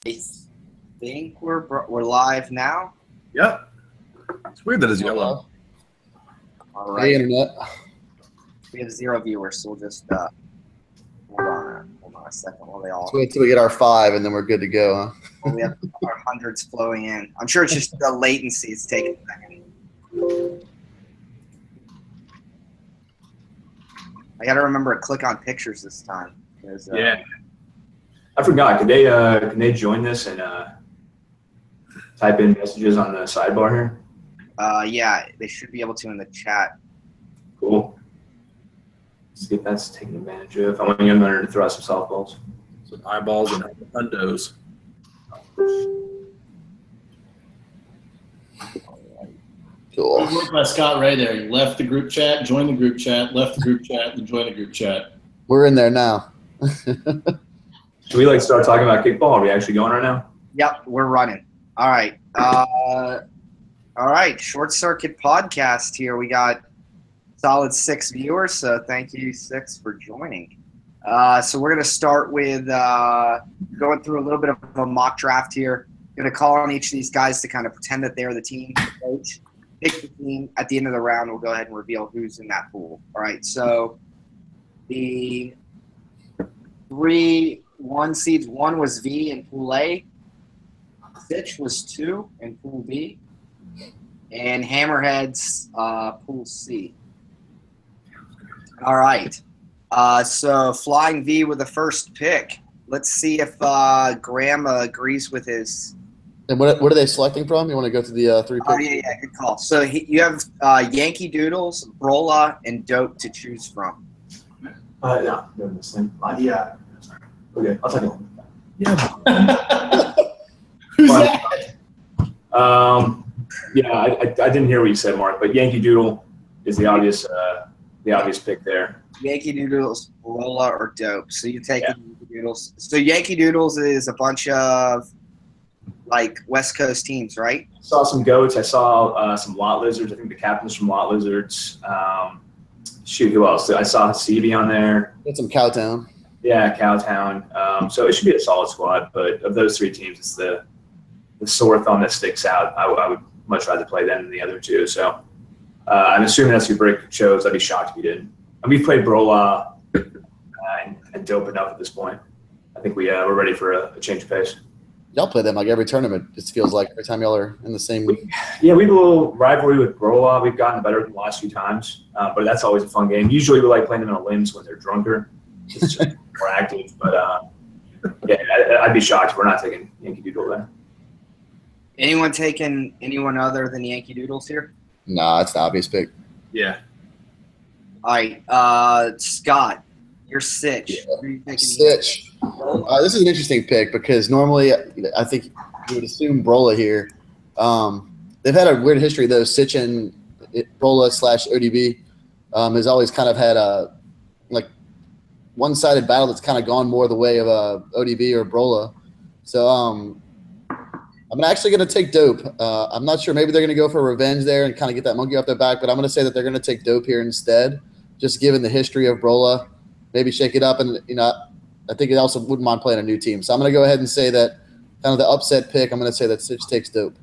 I think we're live now. Yep. It's weird that it's yellow. All Hey, right. internet. We have 0 viewers, so we'll just hold on a second while they all. Let's wait till we get our 5, and then we're good to go, huh? Well, we have our hundreds flowing in. I'm sure it's just the latency. It's taking a second. I got to remember to click on pictures this time. Yeah. I forgot. Can they join this and type in messages on the sidebar here? Yeah, they should be able to in the chat. Cool. Let's see if that's taken advantage of. I want you to throw out some softballs. Some eyeballs and hundos. Cool. Worked by Scott Ray there. He left the group chat, joined the group chat, left the group chat, and joined the group chat. We're in there now. Should we start talking about kickball? Are we actually going right now? Yep, we're running. All right. All right. Short Circuit Podcast here. We got solid 6 viewers, so thank you, 6, for joining. So we're going to start with going through a little bit of a mock draft here. Going to call on each of these guys to kind of pretend that they're the team coach. Pick the team. At the end of the round, we'll go ahead and reveal who's in that pool. All right. So the 3 1 seeds, 1 was V in Pool A. Sitch was 2 in Pool B. And Hammerheads, Pool C. All right. So Flying V with the first pick. Let's see if Graham agrees with his. And what are they selecting from? You want to go to the 3 picks? Oh, yeah, good call. So you have Yankee Doodles, Brola, and Dope to choose from. No, this thing. Yeah. Okay, I'll take it. Yeah. Who's that? Yeah, I didn't hear what you said, Mark, but Yankee Doodle is the obvious pick there. Yankee Doodles, Brola, or Dope. So you take Yankee Doodles. So Yankee Doodles is a bunch of West Coast teams, right? I saw some goats. I saw some lot lizards. I think the captain's from lot lizards. Who else? I saw Hasibi on there. Get some Cowtown. Yeah, Cowtown. So it should be a solid squad. But of those 3 teams, it's the sore thumb that sticks out. I would much rather play them than the other 2. So I'm assuming that's your break chose. I'd be shocked if you didn't. And we've played Brola and Dope enough at this point. I think we're ready for a change of pace. Y'all play them every tournament. It feels like every time y'all are in the same. Yeah, we have a little rivalry with Brola. We've gotten better the last few times, but that's always a fun game. Usually we like playing them on limbs when they're drunker. It's just more active. But yeah, I'd be shocked if we're not taking Yankee Doodle there. Anyone taking anyone other than Yankee Doodles here? Nah, it's the obvious pick. Yeah. All right, Scott, you're Sitch. Yeah. Who are you taking? Sitch. This is an interesting pick because normally I think you would assume Brola here. They've had a weird history though. Sitch and Brola / ODB has always kind of had a one-sided battle that's kind of gone more the way of ODB or Brola. So I'm actually going to take Dope. I'm not sure. Maybe they're going to go for revenge there and kind of get that monkey off their back, but I'm going to say that they're going to take Dope here instead, just given the history of Brola. Maybe shake it up, and I think it also wouldn't mind playing a new team. So I'm going to go ahead and say that kind of the upset pick. I'm going to say that Sitch takes Dope.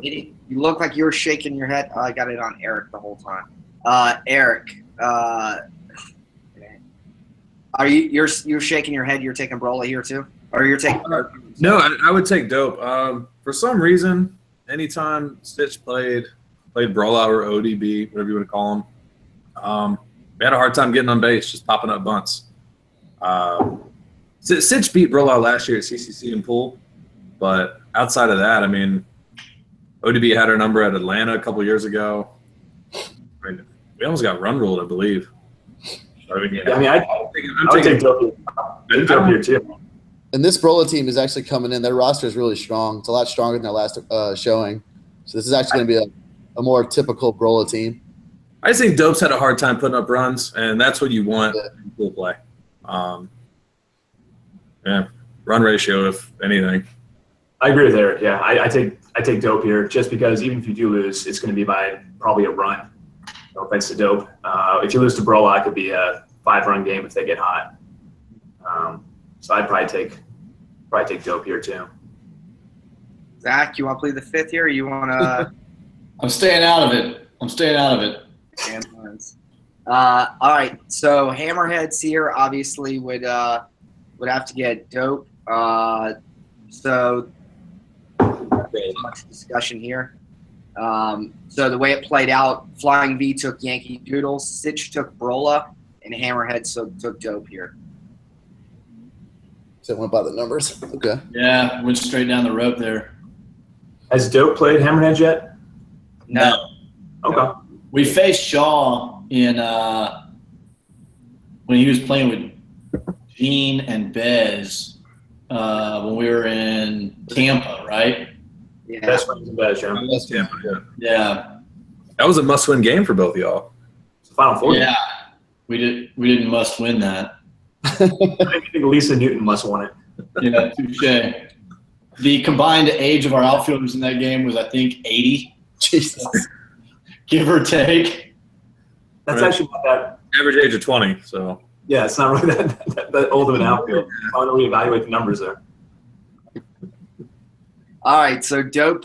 You look like you were shaking your head. I got it on Eric the whole time. Eric, are you're shaking your head? You're taking Brola here too, or you're taking? No, I would take Dope. For some reason, anytime Stitch played Brola or ODB, whatever you want to call them, we had a hard time getting on base, just popping up bunts. Stitch beat Brola last year at CCC and Pool, but outside of that, I mean, ODB had our number at Atlanta a couple years ago. I mean, we almost got run ruled, I believe. I'm taking Dope here too. And this Brola team is actually coming in. Their roster is really strong. It's a lot stronger than their last showing. So this is actually going to be a more typical Brola team. I just think Dope's had a hard time putting up runs, and that's what you want in pool play. Yeah, run ratio, if anything. I agree with Eric. Yeah, I take Dope here just because even if you do lose, it's going to be by probably a run. No offense to Dope. If you lose to Brola, it could be a 5-run game if they get hot. So I'd probably take dope here too. Zach, you want to play the fifth here, or you want to? I'm staying out of it. All right. So Hammerheads here obviously would have to get dope. So much discussion here. So the way it played out, Flying V took Yankee Doodles, Sitch took Brola, and Hammerheads took dope here. So it went by the numbers. Okay. Yeah, went straight down the rope there. Has dope played Hammerhead yet? No. Okay. We faced Shaw in when he was playing with Gene and Bez when we were in Tampa, right? Yeah. Best friends and best, yeah. Tampa, yeah. Yeah. That was a must-win game for both of y'all. It's the Final Four. Yeah. We didn't must win that. I think Lisa Newton must have won it. Yeah, touche. The combined age of our outfielders in that game was, I think, 80. Jesus. Give or take. That's Right. actually not that. Average age of 20, so. Yeah, it's not really that old of an outfield. I want to reevaluate the numbers there. All right. So dope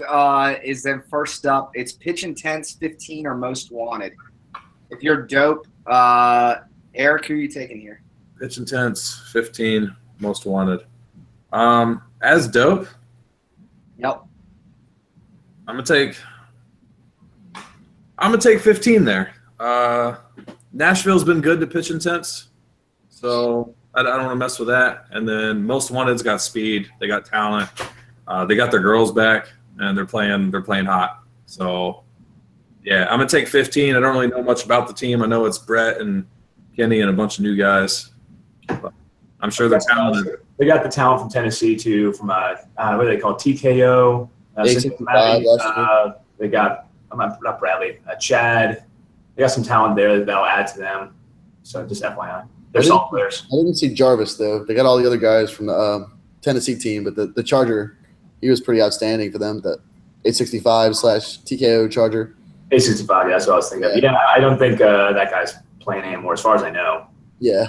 is then first up. It's pitch intense, 15 or most wanted. If you're dope, Eric, who are you taking here? Pitch intense, 15, most wanted. As dope, Yep. I'm gonna take 15 there. Nashville's been good to pitch intense, so I don't want to mess with that. And then most wanted's got speed, they got talent, they got their girls back, and they're playing hot. So yeah, I'm gonna take 15. I don't really know much about the team. I know it's Brett and Kenny and a bunch of new guys. But I'm sure they're talented. They got the talent from Tennessee too, from what do they call TKO? Cincinnati. They got not Bradley, Chad. They got some talent there that'll add to them. So just FYI, they're solid players. I didn't see Jarvis though. They got all the other guys from the Tennessee team, but the Charger, he was pretty outstanding for them. That 865/TKO Charger. 865. Yeah, that's what I was thinking. Yeah, I don't think that guy's playing anymore, as far as I know. Yeah.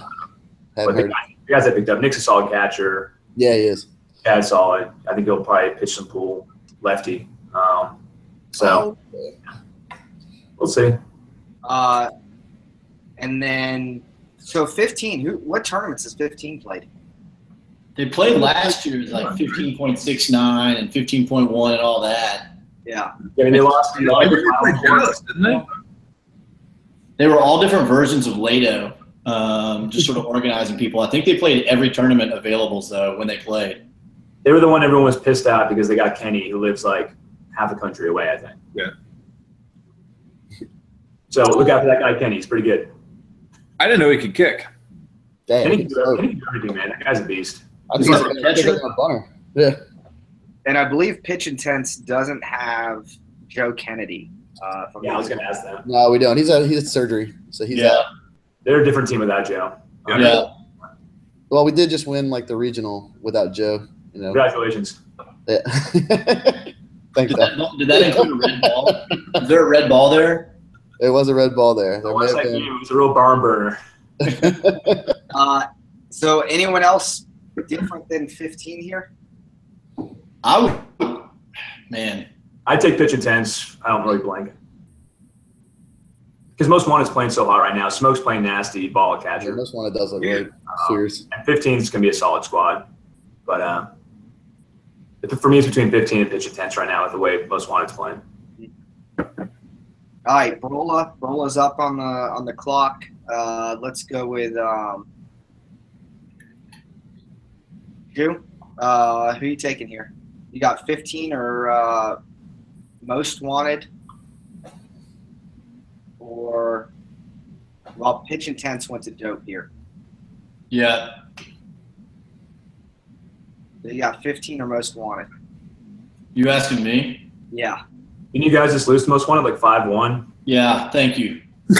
But the guys that picked up, Nick's a solid catcher. Yeah, he is. Chad's solid. I think he'll probably pitch some pool lefty. So we'll see. And then so 15. What tournaments has 15 played? They played last year's like 15.69 and 15.1 and all that. Yeah. I mean, they lost. They played Dallas, didn't they? They were all different versions of Lato, just sort of organizing people. I think they played every tournament available, though, when they played. They were the one everyone was pissed at because they got Kenny, who lives like half a country away, I think. Yeah. So look out for that guy, Kenny. He's pretty good. I didn't know he could kick. Damn. Kenny can do everything, man. That guy's a beast. I He's think like he's a catcher. a bunner. Yeah. And I believe pitch intense doesn't have Joe Kennedy. Yeah, I was going to ask that. No, we don't. He's had surgery, so he's out. They're a different team without Joe. Yeah. Well, we did just win like the regional without Joe. You know. Congratulations. Yeah. Thanks. Doc. Did that include a red ball? Is there a red ball there? There was a red ball there. There may Once have that been. game, it was a real barn burner. So anyone else different than 15 here? I would, man. I'd take pitch intense. I don't really blink. Because most one is playing so hot right now. Smoke's playing nasty, ball Yeah, catcher. most one does look really serious. And 15 is going to be a solid squad. But for me, it's between 15 and pitch intense right now with the way most wanted's playing. All right, Brola's up on the clock. Let's go with Drew. Who are you taking here? You got 15 or most wanted, or pitch intense went to dope here. Yeah. So you got 15 or most wanted. You asking me? Yeah. Didn't you guys just lose to most wanted like 5-1? Yeah. Thank you. I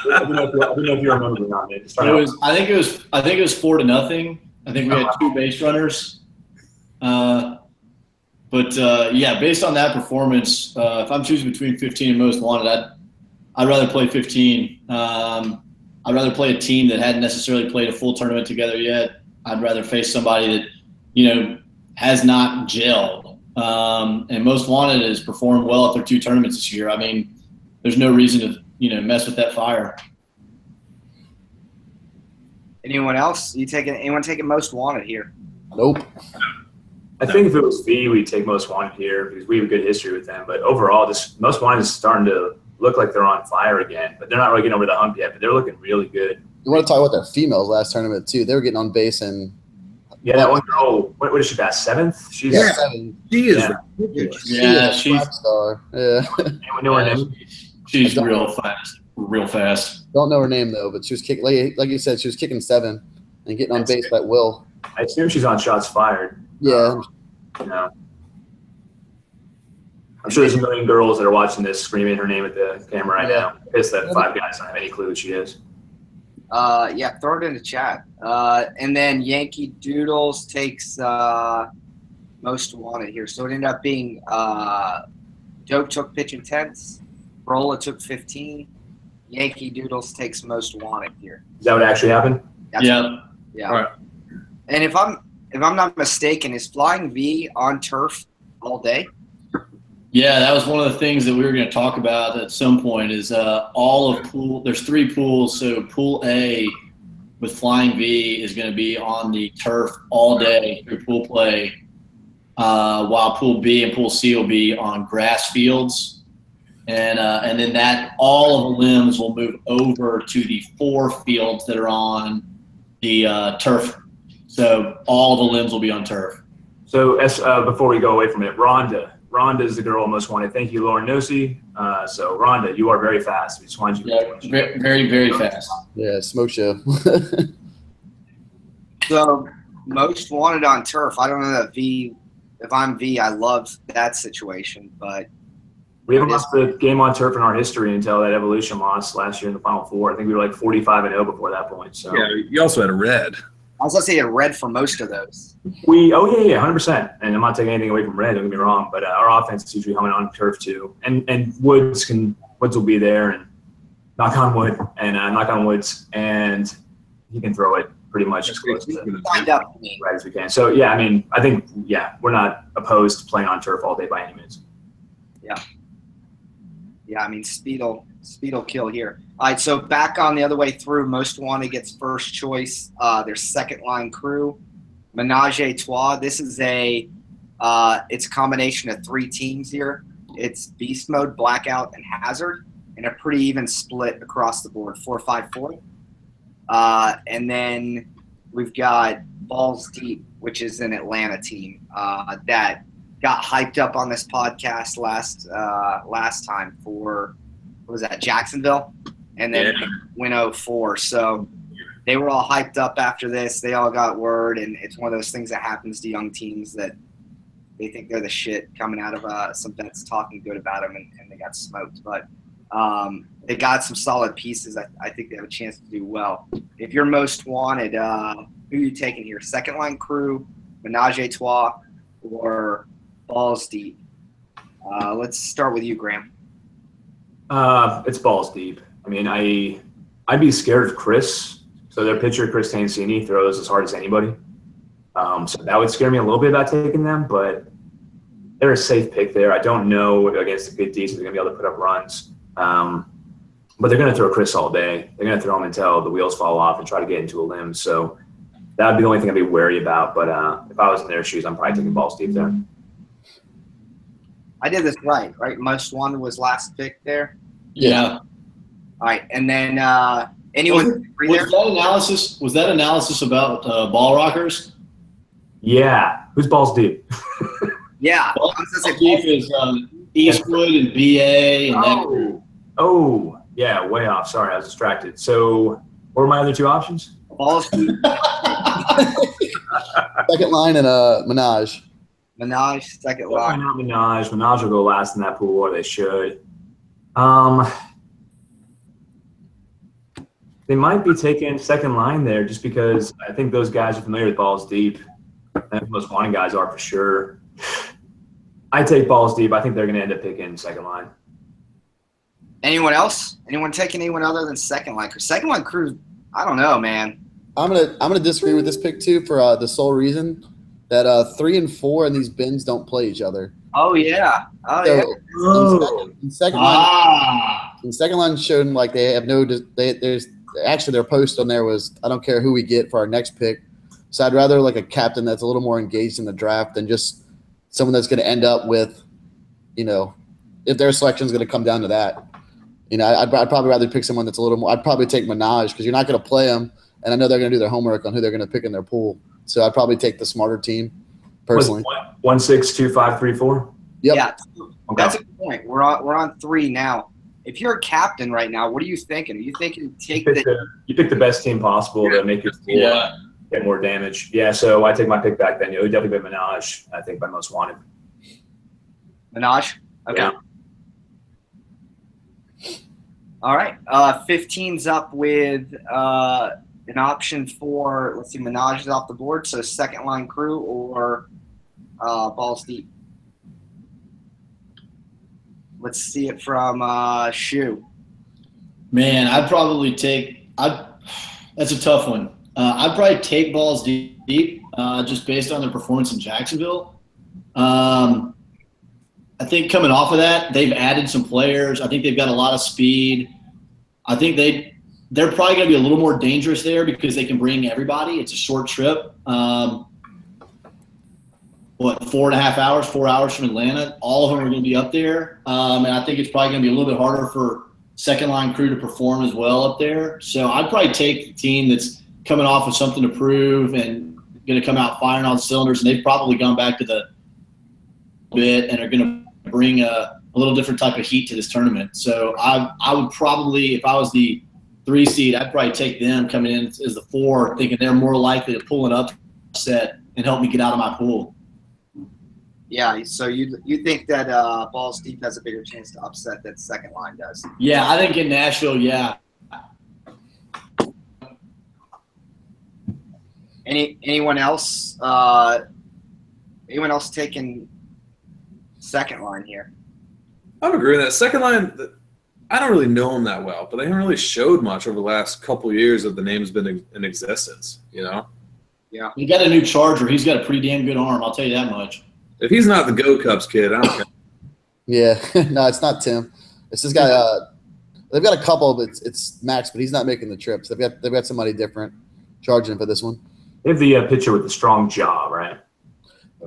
don't know if you remember or not, man. I think it was 4-0. I think we had 2 base runners. But based on that performance, if I'm choosing between 15 and most wanted, I'd rather play 15. I'd rather play a team that hadn't necessarily played a full tournament together yet. I'd rather face somebody that, has not gelled. And Most Wanted has performed well at their 2 tournaments this year. I mean, there's no reason to, mess with that fire. Anyone else? Anyone taking Most Wanted here? Nope. I think if it was V, we'd take Most Wanted here because we have a good history with them. But overall, just Most Wanted is starting to look like they're on fire again. But they're not really getting over the hump yet. But they're looking really good. You want to talk about their females last tournament too? They were getting on base and. Yeah, that one girl. What is she pass 7th? She's 7. She is ridiculous. Yeah, she's a rock star. Yeah. Anyone know her name? She's real fast. Don't know her name though, but she was kicking. Like you said, she was kicking 7 and getting on base at will. I assume she's on shots fired. Yeah. I'm sure there's a million girls that are watching this screaming her name at the camera right now. Pissed that 5 guys don't have any clue who she is. Yeah, throw it in the chat. And then Yankee Doodles takes Most Wanted here. So it ended up being Dope took pitch intense, Brola took 15, Yankee Doodles takes Most Wanted here. Is that what actually happened? Yeah. All right. And if I'm not mistaken, is Flying V on turf all day? Yeah, that was one of the things that we were going to talk about at some point is all of pool – there's 3 pools. So Pool A with Flying V is going to be on the turf all day through pool play, while Pool B and Pool C will be on grass fields. And then that all of the limbs will move over to the 4 fields that are on the turf. So all the limbs will be on turf. So before we go away from it, Rhonda is the girl Most Wanted. Thank you, Lauren Nosey. So, Rhonda, you are very fast. We just wanted you to very, very fast. Yeah, smoke show. So, Most Wanted on turf. I don't know that V. If I'm V, I love that situation, but we haven't lost the game on turf in our history until that Evolution loss last year in the Final Four. I think we were like 45-0 before that point. So yeah, you also had a red. I was going to say a red for most of those. 100%. And I'm not taking anything away from red, don't get me wrong, but our offense is usually humming on turf too. And Woods will be there and knock on wood and knock on woods, and he can throw it pretty much as close to right as we can. So yeah, I mean, I think we're not opposed to playing on turf all day by any means. Yeah, I mean, speed'll kill here. All right, so back on the other way through, Most Wanted gets first choice. Their second line crew, Menage a Trois. This is it's a combination of 3 teams here. It's Beast Mode, Blackout, and Hazard, and a pretty even split across the board, 4-5-4. And then we've got Balls Deep, which is an Atlanta team that got hyped up on this podcast last time for, what was that, Jacksonville? And then went 0-4. So they were all hyped up after this. They all got word, and it's one of those things that happens to young teams that they think they're the shit coming out of some vets talking good about them, and they got smoked. But they got some solid pieces. I think they have a chance to do well. If you're Most Wanted, who are you taking here? Second line crew, Menage a Trois, or Balls Deep? Let's start with you, Graham. It's Balls Deep. I mean, I'd be scared of Chris. So their pitcher, Chris Tansini, throws as hard as anybody. So that would scare me a little bit about taking them, but they're a safe pick there. I don't know against the good D's if they're going to be able to put up runs. But they're going to throw Chris all day. They're going to throw him until the wheels fall off and try to get into a limb. So that would be the only thing I'd be wary about. But if I was in their shoes, I'm probably taking Balls Deep there. I did this right? Most Wanted was last pick there. Yeah. All right, and then anyone was that analysis about ball rockers? Yeah. Who's Balls Deep? Yeah. Balls Deep is Eastwood and BA and that group. Oh, yeah, way off. Sorry, I was distracted. So what were my other 2 options? Balls Deep. Second line and Menage. Menage, second line. Menage will go last in that pool, or they should. They might be taking second line there just because I think those guys are familiar with Balls Deep. I think Most Wanted guys are for sure. I take Balls Deep. I think they're going to end up picking second line. Anyone else? Anyone taking anyone other than second line? Because second line crew, I don't know, man. I'm gonna disagree with this pick too for the sole reason that 3 and 4 in these bins don't play each other. Oh yeah. Oh So yeah. in second line showed like they have no. There's actually their post on there was I don't care who we get for our next pick. So I'd rather like a captain that's a little more engaged in the draft than just someone that's going to end up with, if their selection is going to come down to that. I'd probably rather pick someone that's a little more. I'd probably take Minaj because you're not going to play them, and I know they're going to do their homework on who they're going to pick in their pool. So I'd probably take the smarter team personally. 1, 6, 2, 5, 3, 4. Yep. Yeah, that's a good point. We're on 3 now. If you're a captain right now, what are you thinking? Are you thinking you pick the best team possible to make your pool get more damage? Yeah, so I take my pick back then. It would definitely be Minaj, I think, by most wanted. Minaj? Okay. Yeah. All right. 15's up with an option for, let's see, Minaj is off the board. So second line crew or balls deep. Let's see it from Shu. Man, I'd probably take that's a tough one. I'd probably take balls deep just based on their performance in Jacksonville. I think coming off of that, they've added some players. I think they've got a lot of speed. I think they're probably going to be a little more dangerous there because they can bring everybody. It's a short trip. 4.5 hours, 4 hours from Atlanta. All of them are going to be up there. And I think it's probably going to be a little bit harder for second line crew to perform as well up there. So I'd probably take the team that's coming off of something to prove and going to come out firing on cylinders. And they've probably gone back to the bit and are going to bring a little different type of heat to this tournament. So I would probably, if I was the 3 seed, I'd probably take them coming in as the 4, thinking they're more likely to pull an upset and help me get out of my pool. Yeah, so you think that balls deep has a bigger chance to upset than second line does? Yeah, I think in Nashville, yeah. Anyone else? Anyone else taking second line here? I'm agreeing with that. Second line, I don't really know them that well, but they haven't really showed much over the last couple of years that the name's been in existence, Yeah. You got a new Charger. He's got a pretty damn good arm, I'll tell you that much. If he's not the Go Cubs kid, I don't care. Yeah, no, it's not Tim. It's this guy. They've got a couple, but it's Max, but he's not making the trips. They've got somebody different charging for this one. They have the pitcher with the strong jaw, right?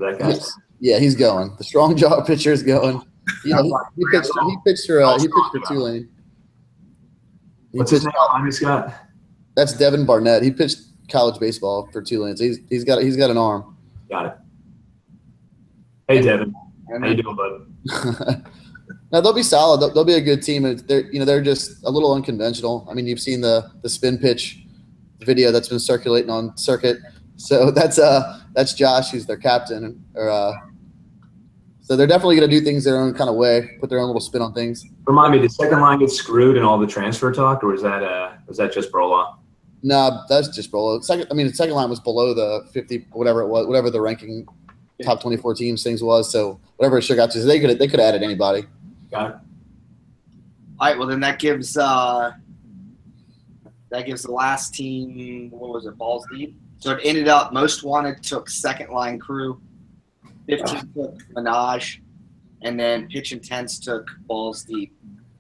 That guy. Yes. Yeah, he's going. The strong jaw pitcher is going. He pitched for Tulane. What's his name? Scott. That's Devin Barnett. He pitched college baseball for Tulane. So he's got an arm. Got it. Hey, Devin. How you doing, bud? No, they'll be solid. They'll be a good team. They're just a little unconventional. I mean, you've seen the spin pitch video that's been circulating on circuit. So that's Josh, who's their captain. So they're definitely going to do things their own kind of way, put their own little spin on things. Remind me, did second line get screwed in all the transfer talk, or was that just Brola? No, that's just Brola. The second line was below the 50, whatever it was, whatever the ranking top 24 teams things was. So whatever it shook out to, so they could have added anybody. Got it. All right. Well, then that gives the last team, what was it, balls deep. So it ended up most wanted took second line crew, 15 took Minaj, and then pitch intense took balls deep.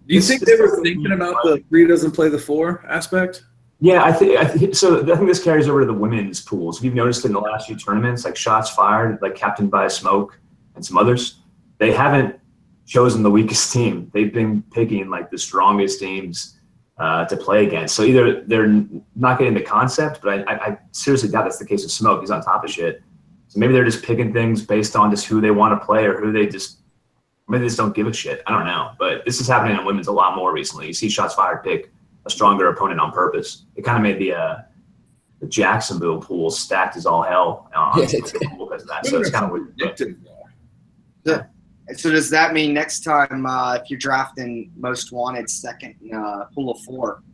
Do you think they were thinking about the 3 doesn't play the 4 aspect? Yeah, I think so. I think this carries over to the women's pools. If you've noticed in the last few tournaments, like Shots Fired, like Captained by Smoke, and some others, they haven't chosen the weakest team. They've been picking like the strongest teams to play against. So either they're not getting the concept, but I seriously doubt that's the case with Smoke. He's on top of shit. So maybe they're just picking things based on just who they want to play or who maybe they just don't give a shit. I don't know. But this is happening in women's a lot more recently. You see Shots Fired pick a stronger opponent on purpose. It kind of made the Jacksonville pool stacked as all hell because of that. So it's kind of weird. Yeah. So does that mean next time if you're drafting most wanted second pool of 4,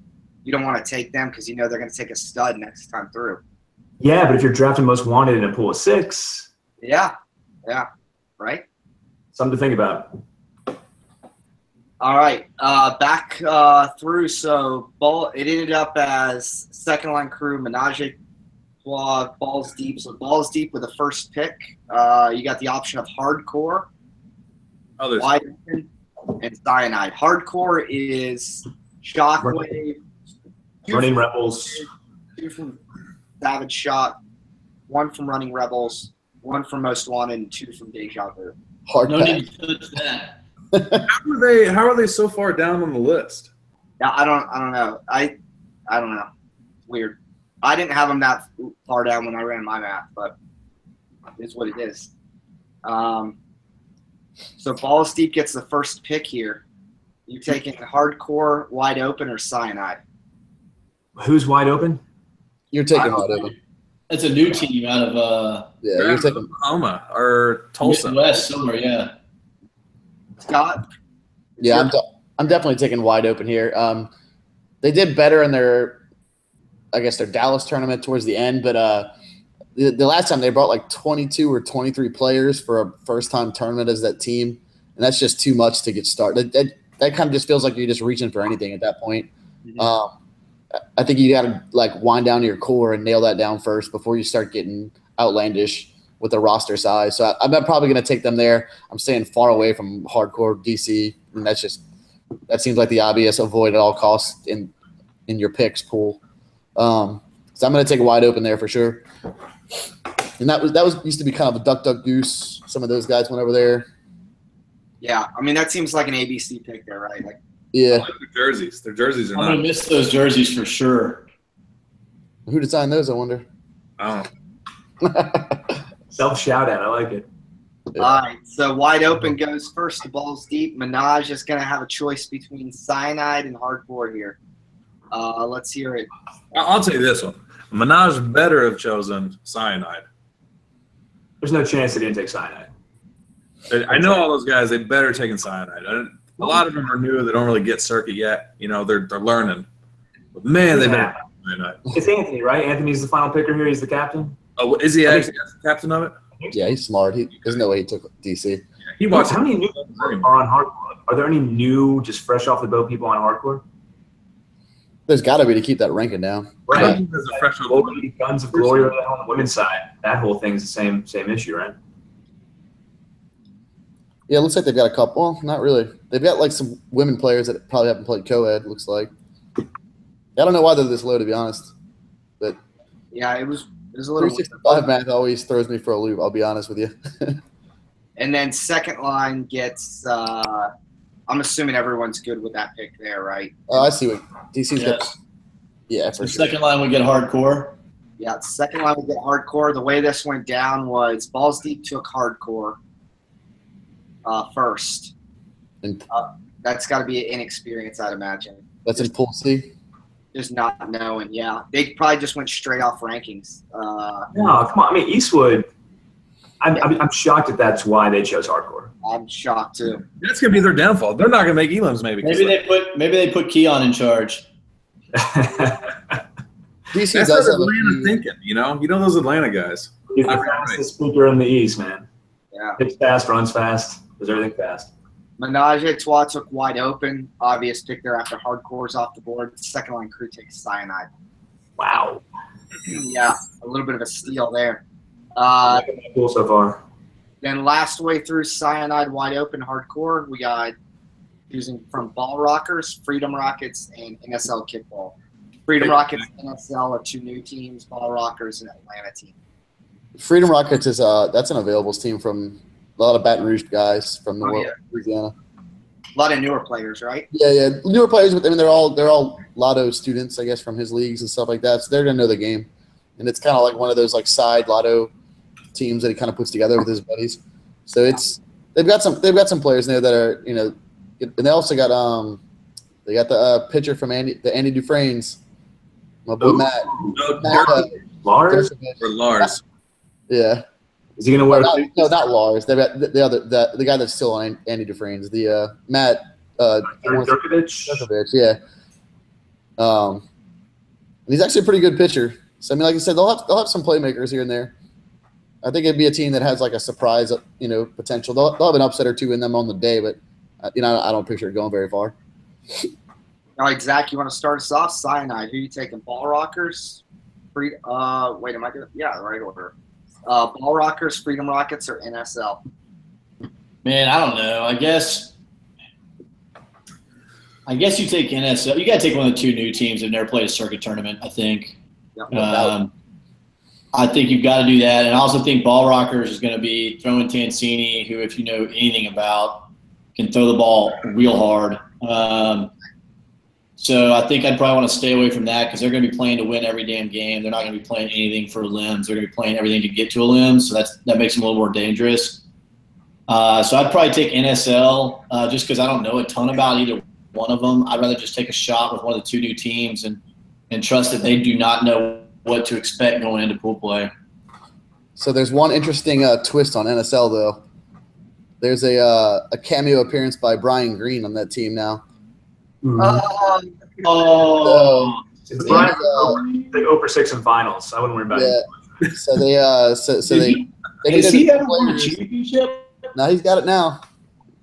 you don't want to take them because you know they're going to take a stud next time through? Yeah, but if you're drafting most wanted in a pool of 6. Yeah, right? Something to think about. All right, back through. So it ended up as second line crew, Menage Trois, Balls Deep. So Balls Deep with the first pick. You got the option of Hardcore, Wide Open, and Cyanide. Hardcore is Shockwave, Running Rebels, 2 from Savage Shot, 1 from Running Rebels, 1 from Most Wanted, and 2 from Deja Vu. Hard No pack. need to touch that. How are they so far down on the list? Yeah, I don't know. I don't know. Weird. I didn't have them that far down when I ran my math, but it's what it is. So Balls Deep gets the first pick here. You taking Hardcore, Wide Open, or Cyanide? who's wide open? You're taking Wide Open. That's a new team out of Yeah, you're taking. Oklahoma or Tulsa. Midwest somewhere, yeah. Scott? Yeah, I'm definitely taking Wide Open here. They did better in their Dallas tournament towards the end, but the last time they brought like 22 or 23 players for a first-time tournament as that team, and that's just too much to get started. That kind of just feels like you're just reaching for anything at that point. Mhm. I think you got to like wind down your core and nail that down first before you start getting outlandish with the roster size. So I'm probably going to take them there. I'm staying far away from hardcore DC, and that seems like the obvious avoid at all costs in your picks pool. So I'm going to take a Wide Open there for sure. And that was used to be kind of a duck goose. Some of those guys went over there. Yeah, I mean, that seems like an ABC pick there, right? Like, Yeah. Their jerseys are I'm going to not. miss those jerseys for sure. Who designed those, I wonder? I don't know. Self shout out. I like it. Yeah. all right, so Wide Open goes first to Balls Deep. Menage is going to have a choice between Cyanide and Hardcore here. Let's hear it. I'll tell you this one. Menage better have chosen Cyanide. There's no chance they didn't take cyanide. I know all those guys. They better taken Cyanide. A lot of them are new. They don't really get circuit yet. You know, they're learning. But man, they better take Cyanide. It's Anthony, right? Anthony's the final picker here. He's the captain. Oh, is he actually the captain of it? Yeah, he's smart. There's no way he took DC. He watched. How many new people are on hardcore? Are there any new, just fresh off the boat people on hardcore? There's got to be to keep that ranking down. Right. There's a fresh Guns of Glory on the women's side. That whole thing's the same issue, right? Yeah, it looks like they've got a couple. Well, not really. They've got like some women players that probably haven't played co-ed, looks like. I don't know why they're this low, to be honest. But Yeah, it was a little. 365 math always throws me for a loop, I'll be honest with you. And then second line gets. I'm assuming everyone's good with that pick there, right? Oh, I see what DC's got. Yes. Yeah, So for sure. second line would get hardcore. Yeah, second line would get Hardcore. The way this went down was Balls Deep took Hardcore first. And That's got to be inexperience, I'd imagine. that's in pool C. Just not knowing. Yeah, they probably just went straight off rankings. No, come on. I mean, Eastwood. I'm shocked that's why they chose hardcore. I'm shocked too. That's gonna be their downfall. They're not gonna make elims, maybe. Maybe they put Keon in charge. DC That's does what have a Atlanta few. thinking. You know those Atlanta guys. He's the fastest speaker in the East, man. Yeah. Hits fast, runs fast, does everything fast. Menage Trois took Wide Open. Obvious pick there after Hardcore's off the board. Second line crew takes Cyanide. Wow. Yeah, a little bit of a steal there. Cool so far. Then last way through Cyanide, Wide Open, Hardcore, we got choosing from Ball Rockers, Freedom Rockets, and NSL Kickball. Freedom Rockets and NSL are two new teams. Ball Rockers and Atlanta team. Freedom Rockets is that's an availables team from a lot of Baton Rouge guys from the world, Louisiana. A lot of newer players, right? Yeah, newer players. But I mean, they're all Lotto students, I guess, from his leagues and stuff like that. So they're gonna know the game, and it's kind of like one of those like side Lotto teams that he kind of puts together with his buddies. So they've got some players in there that are and they also got they got the pitcher from Andy Dufresne's, my boy Matt. Lars? Or Lars. Yeah. Is he going to wear No, not Lars. They've got the guy that's still on Andy Dufresne's, the Matt Durkovic? yeah. And he's actually a pretty good pitcher. So I mean, like I said, they'll have some playmakers here and there. I think it'd be a team that has like a surprise, potential. They'll have an upset or two in them on the day, but I don't picture it going very far. All right, Zach, you want to start us off? Cyanide. Who are you taking? Ball Rockers? Wait, am I good? Yeah, the right order. Ball Rockers, Freedom Rockets, or NSL? Man, I don't know. I guess you take NSL. You got to take one of the two new teams that have never played a circuit tournament, I think. Yep. I think you've got to do that. And I also think Ball Rockers is going to be throwing Tansini, who, if you know anything about, can throw the ball real hard. So I think I'd probably want to stay away from that because they're going to be playing to win every damn game. They're not going to be playing anything for limbs. They're going to be playing everything to get to a limb, so that makes them a little more dangerous. So I'd probably take NSL just because I don't know a ton about either one of them. I'd rather just take a shot with one of the two new teams and trust that they do not know what to expect going into pool play. So there's one interesting twist on NSL, though. There's a cameo appearance by Brian Green on that team now. Brian, So, they go for 6 in finals. I wouldn't worry about it. So they Has he ever won a championship? No, he's got it now.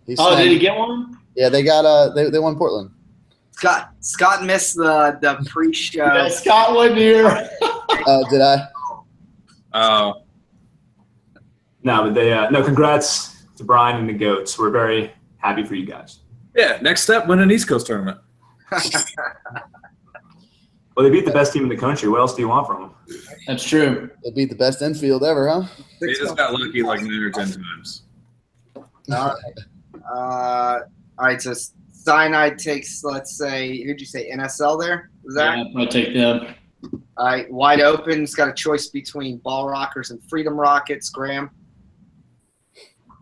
Did he get one? Yeah, they got they won Portland. Scott missed the pre-show. Yeah, Scott wasn't here. Did I? Oh. No, but they congrats to Brian and the Goats. We're very happy for you guys. Yeah, next step, win an East Coast tournament. Well, they beat the best team in the country. What else do you want from them? That's true. They beat the best infield ever, huh? They just got lucky like 9 or 10 times. All right, so Cyanide takes, let's say, who'd you say, NSL there? Was that? Yeah, I'll take them. All right, Wide Open's got a choice between Ball Rockers and Freedom Rockets. Graham?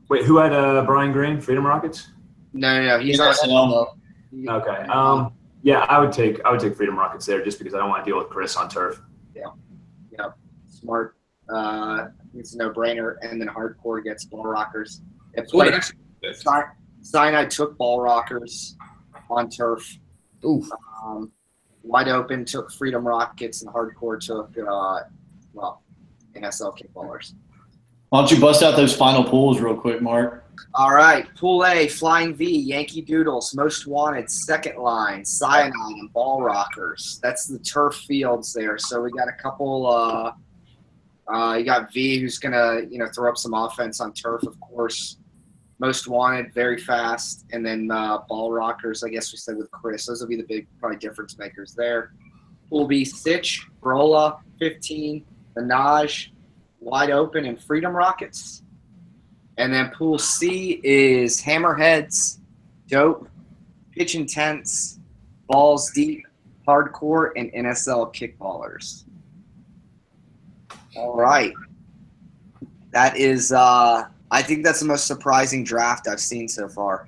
Wait, who had Brian Green? Freedom Rockets? No, he's NSL. Okay. Yeah, I would take Freedom Rockets there just because I don't want to deal with Chris on turf. Yeah, smart. It's a no-brainer. And then Hardcore gets Ball Rockers. Cyanide took Ball Rockers on turf. Oof. Wide Open took Freedom Rockets, and Hardcore took NSL Kickballers. Why don't you bust out those final pools real quick, Mark? All right, Pool A, Flying V, Yankee Doodles, Most Wanted, Second Line, Cyanide, and Ball Rockers. That's the turf fields there. So we got a couple. You got V, who's gonna throw up some offense on turf, of course. Most Wanted, very fast, and then Ball Rockers. I guess we said with Chris. Those will be the big probably difference makers there. Pool B, Stitch, Brola, 15, Minaj, Wide Open, and Freedom Rockets. And then Pool C is Hammerheads, Dope, Pitch Intense, Balls Deep, Hardcore, and NSL Kickballers. All right. That is, I think that's the most surprising draft I've seen so far.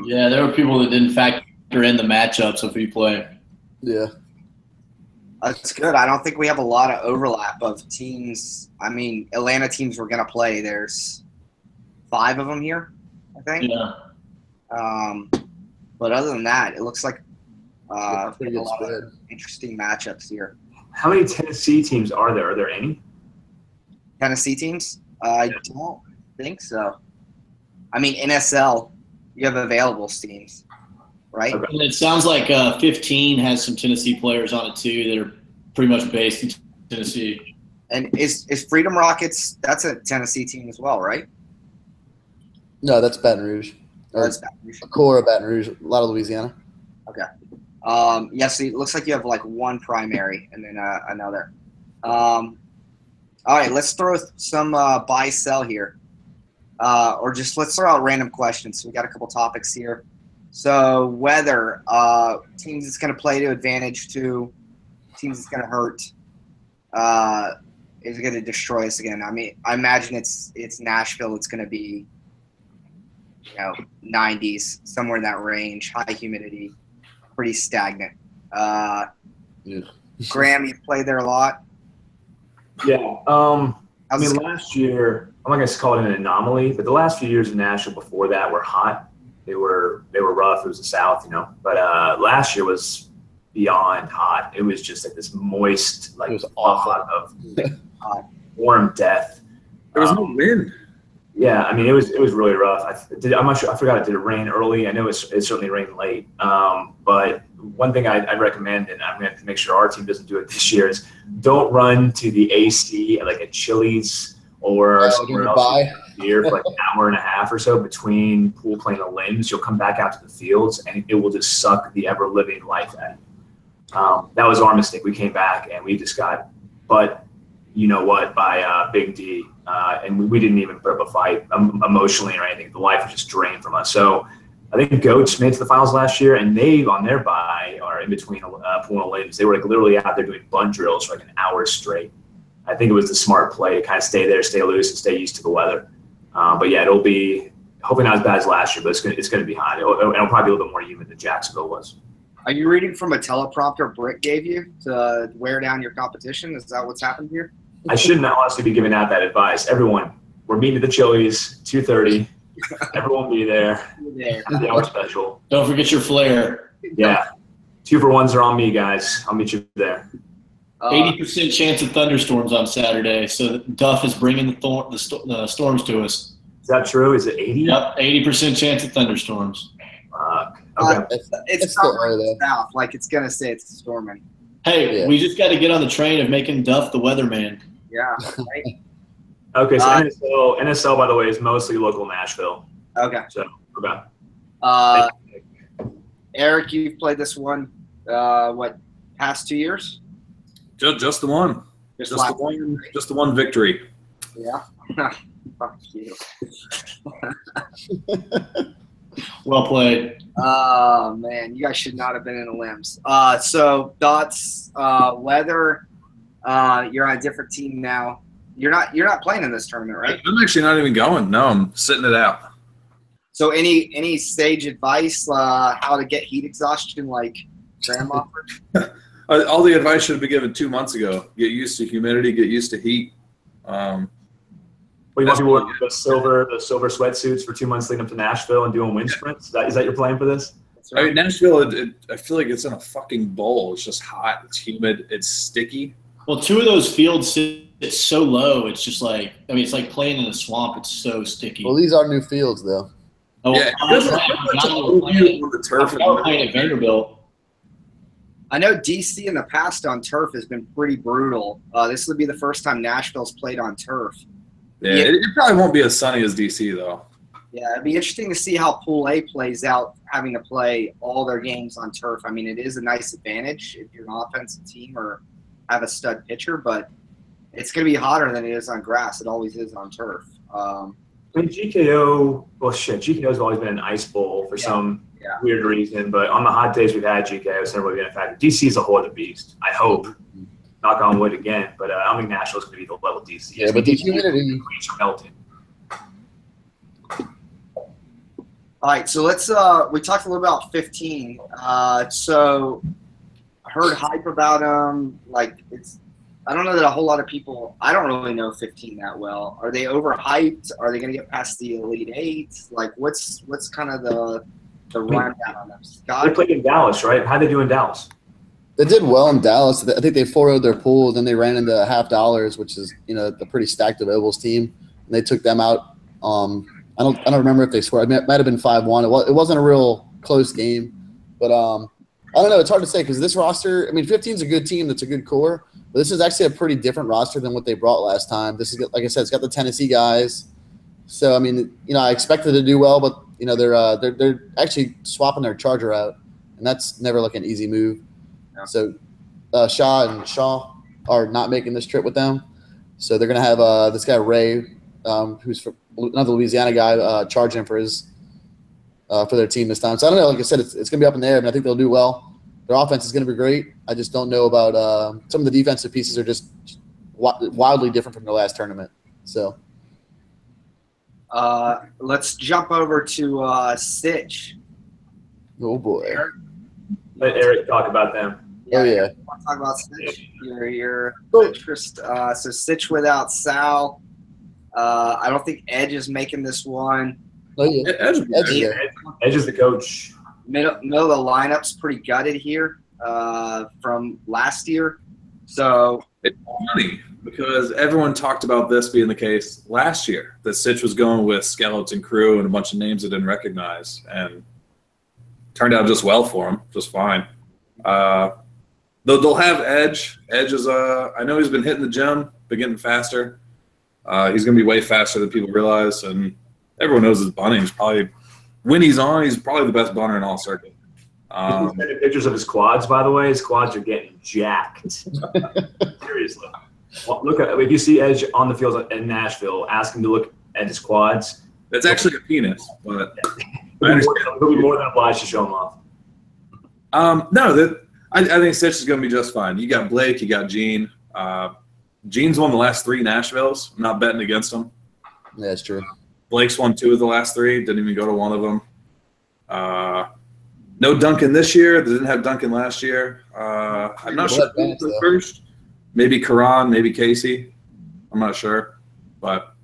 Yeah, there were people that didn't factor in the matchups if we play. Yeah. That's good. I don't think we have a lot of overlap of teams. I mean, Atlanta teams we're going to play. There's 5 of them here, I think. Yeah. But other than that, it looks like a Pretty good lot spread. of interesting matchups here. How many Tennessee teams are there? Are there any? Tennessee teams? I don't think so. I mean, NSL, you have available teams, right? Okay. And it sounds like 15 has some Tennessee players on it too that are pretty much based in Tennessee. And is Freedom Rockets, that's a Tennessee team as well, right? No, that's Baton Rouge. Or That's Baton Rouge. a core of Baton Rouge, a lot of Louisiana. Okay. So it looks like you have like one primary and then another. All right, let's throw some buy-sell here. Or just let's throw out random questions. So we got a couple topics here. So whether teams that's going to play to advantage to, teams that's going to hurt, is going to destroy us again. I mean, I imagine it's Nashville. It's going to be, 90s, somewhere in that range, high humidity, pretty stagnant. Yeah. Graham, you've played there a lot. Yeah. I mean, last year, I'm not going to call it an anomaly, but the last few years in Nashville before that were hot. They were rough. It was the South, But last year was beyond hot. It was just like this moist, like It was awful. of warm death. There was no wind. Yeah, I mean, it was really rough. I'm not sure. I forgot. Did it rain early? I know it certainly rained late. But one thing I'd recommend, and I'm going to make sure our team doesn't do it this year, is don't run to the AC at like a Chili's or somewhere else beer for like an hour and a half or so between pool play and the limbs. You'll come back out to the fields, and it will just suck the ever living life out of you. That was our mistake. We came back and we just got, but you know what, by Big D. And we didn't even put up a fight emotionally or anything. The life was just drained from us. So I think Goats made it to the finals last year, and they, on their bye, are in between pool and limbs. They were like literally out there doing bunt drills for like an hour straight. I think it was the smart play to kind of stay there, stay loose, and stay used to the weather. But yeah, it'll be hopefully not as bad as last year, but it's going to be hot. It'll probably be a little bit more humid than Jacksonville was. Are you reading from a teleprompter Britt gave you to wear down your competition? Is that what's happened here? I shouldn't honestly be giving out that advice. Everyone, we're meeting at the Chili's, 2:30. Everyone be there. The hour special. Don't forget your flare. Yeah. 2 for 1s are on me, guys. I'll meet you there. 80% chance of thunderstorms on Saturday, so Duff is bringing the storms to us. Is that true? Is it 80? Yep, 80% chance of thunderstorms. Okay. It's not right south. Like it's going to say it's storming. Hey, we just got to get on the train of making Duff the weatherman. Yeah. Right? Okay, so NSL, by the way, is mostly local Nashville. Okay. So, okay. Eric, you've played this one, past 2 years? Just the one. Just the one victory. Yeah. Fuck you. Well played. Oh, man. You guys should not have been in the limbs. So, thoughts, weather, you're on a different team now. You're not playing in this tournament, right? I'm actually not even going. No, I'm sitting it out. So, any sage advice how to get heat exhaustion like Graham offered? All the advice should have been given 2 months ago. Get used to humidity. Get used to heat. You want people wearing the silver sweatsuits for 2 months leading up to Nashville and doing wind sprints? Is that your plan for this? Right. I mean, Nashville, I feel like it's in a fucking bowl. It's just hot. It's humid. It's sticky. Well, 2 of those fields sit so low. It's just like, I mean, it's like playing in a swamp. It's so sticky. Well, these are new fields, though. Oh, yeah, the turf. Playing at Vanderbilt. I know DC in the past on turf has been pretty brutal. This would be the first time Nashville's played on turf. Yeah, it probably won't be as sunny as DC, though. Yeah, it'd be interesting to see how Pool A plays out, having to play all their games on turf. I mean, it is a nice advantage if you're an offensive team or have a stud pitcher, but it's going to be hotter than it is on grass. It always is on turf. I mean, GKO's always been an ice bowl for some weird reason, but on the hot days we've had, GKO has never really been a factor. DC is a whole other beast, I hope. Knock on wood again, but I don't think Nashville's going to be the level DC. Yeah, but the humidity are melting. All right, so let's we talked a little about 15. So I heard hype about them. Like I don't know that a whole lot of people. I don't really know 15 that well. Are they overhyped? Are they going to get past the Elite Eight? Like what's kind of the rundown on them? Scott? They played in Dallas, right? How'd they do in Dallas? They did well in Dallas. I think they 4-0'd their pool, then they ran into $half, which is a pretty stacked of Ovals team, and they took them out. I don't remember if they scored. It might have been 5-1. It wasn't a real close game, but I don't know. It's hard to say because this roster. I mean, 15 is a good team. That's a good core, but this is actually a pretty different roster than what they brought last time. This is, like I said, it's got the Tennessee guys. So I mean, I expected to do well, but they're actually swapping their charger out, and that's never like an easy move. Yeah. So Shaw are not making this trip with them, so they're gonna have this guy Ray, who's another Louisiana guy, charging for their team this time. So I don't know. Like I said, it's gonna be up in the air. I mean, I think they'll do well. Their offense is gonna be great. I just don't know about some of the defensive pieces are just wildly different from the last tournament. So. Let's jump over to Stitch. Oh boy! Let Eric talk about them. Oh yeah. Want to talk about Stitch? Your interest. So Stitch without Sal. I don't think Edge is making this one. Oh yeah. Edge is the coach. Middle of the lineup's pretty gutted here from last year. So It's funny because everyone talked about this being the case last year, that Sitch was going with Skeleton Crew and a bunch of names it didn't recognize, and turned out just well for him, just fine. They'll have Edge. Edge is I know he's been hitting the gym, been getting faster. He's going to be way faster than people realize, and everyone knows his bunting is probably, when he's on, he's probably the best bunter in all circuit. He's sending pictures of his quads, by the way. His quads are getting jacked. Seriously. Well, look at, if you see Edge on the field in Nashville, ask him to look at his quads. That's actually a penis, but he'll be more than obliged to show him off. No, I think Sitch is going to be just fine. You got Blake, you got Gene. Gene's won the last 3 Nashvilles. I'm not betting against him. Yeah, that's true. Blake's won 2 of the last 3. Didn't even go to one of them. No Duncan this year. They didn't have Duncan last year. I'm not sure who was first. Maybe Karan, maybe Casey. I'm not sure. But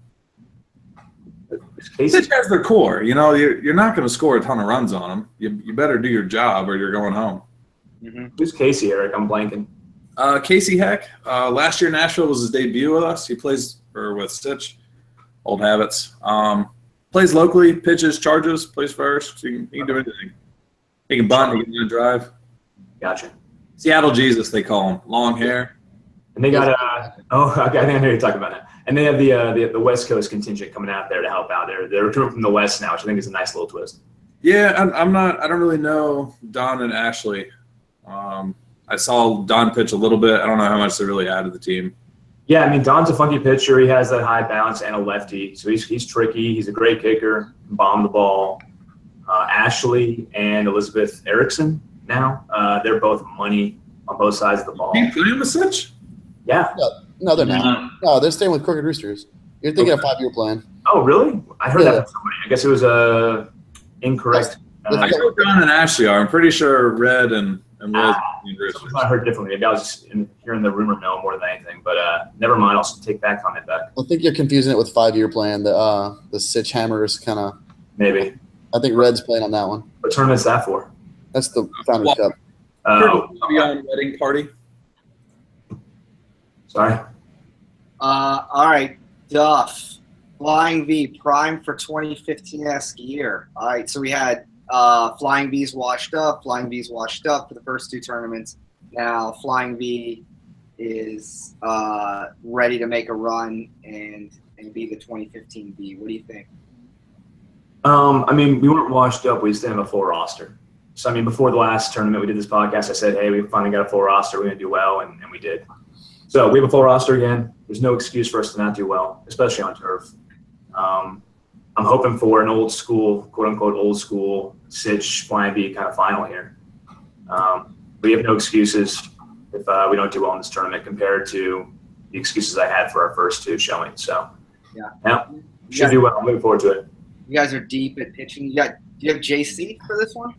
Sitch has their core. You know, you're not going to score a ton of runs on them. You better do your job or you're going home. Mm-hmm. Who's Casey, Eric? I'm blanking. Casey Heck. Last year Nashville was his debut with us. He plays with Sitch. Old habits. Plays locally, pitches, charges, plays first. He can do anything. He can bunt, he can drive. Gotcha. Seattle Jesus, they call him. Long hair. And they got okay, I think I know you're talking about that. And they have the West Coast contingent coming out there to help out. They're recruiting from the West now, which I think is a nice little twist. Yeah, I don't really know Don and Ashley. I saw Don pitch a little bit. I don't know how much they really added to the team. Yeah, I mean, Don's a funky pitcher. He has that high bounce and a lefty. So he's tricky. He's a great kicker. Bomb the ball. Ashley and Elizabeth Erickson now. They're both money on both sides of the ball. Do you play him with Sitch? Yeah. No, they're not. No, they're staying with Crooked Roosters. You're thinking of a 5-year plan. Oh, really? I heard that from somebody. I guess it was incorrect. I know Don and Ashley are. I'm pretty sure Red and Liz. I heard differently. Maybe I was just hearing the rumor mill more than anything. But never mind. I'll take that comment back. I think you're confusing it with 5-year plan. The Sitch Hammers kind of. Maybe. I think Red's playing on that one. What tournament's that for? That's the Founders Cup. Wedding party. Sorry. All right, Duff. Flying V, prime for 2015-esque year. All right, so we had Flying V's washed up for the first 2 tournaments. Now Flying V is ready to make a run and be the 2015 V. What do you think? I mean, we weren't washed up. We just didn't have a full roster. So, I mean, before the last tournament we did this podcast, I said, hey, we finally got a full roster. We're going to do well, and we did. So we have a full roster again. There's no excuse for us to not do well, especially on turf. I'm hoping for an old school, quote-unquote old school, Sitch, Flying V kind of final here. We have no excuses if we don't do well in this tournament compared to the excuses I had for our first 2 showings. So, yeah, should do well. I'm looking forward to it. You guys are deep at pitching. Do you have JC for this one?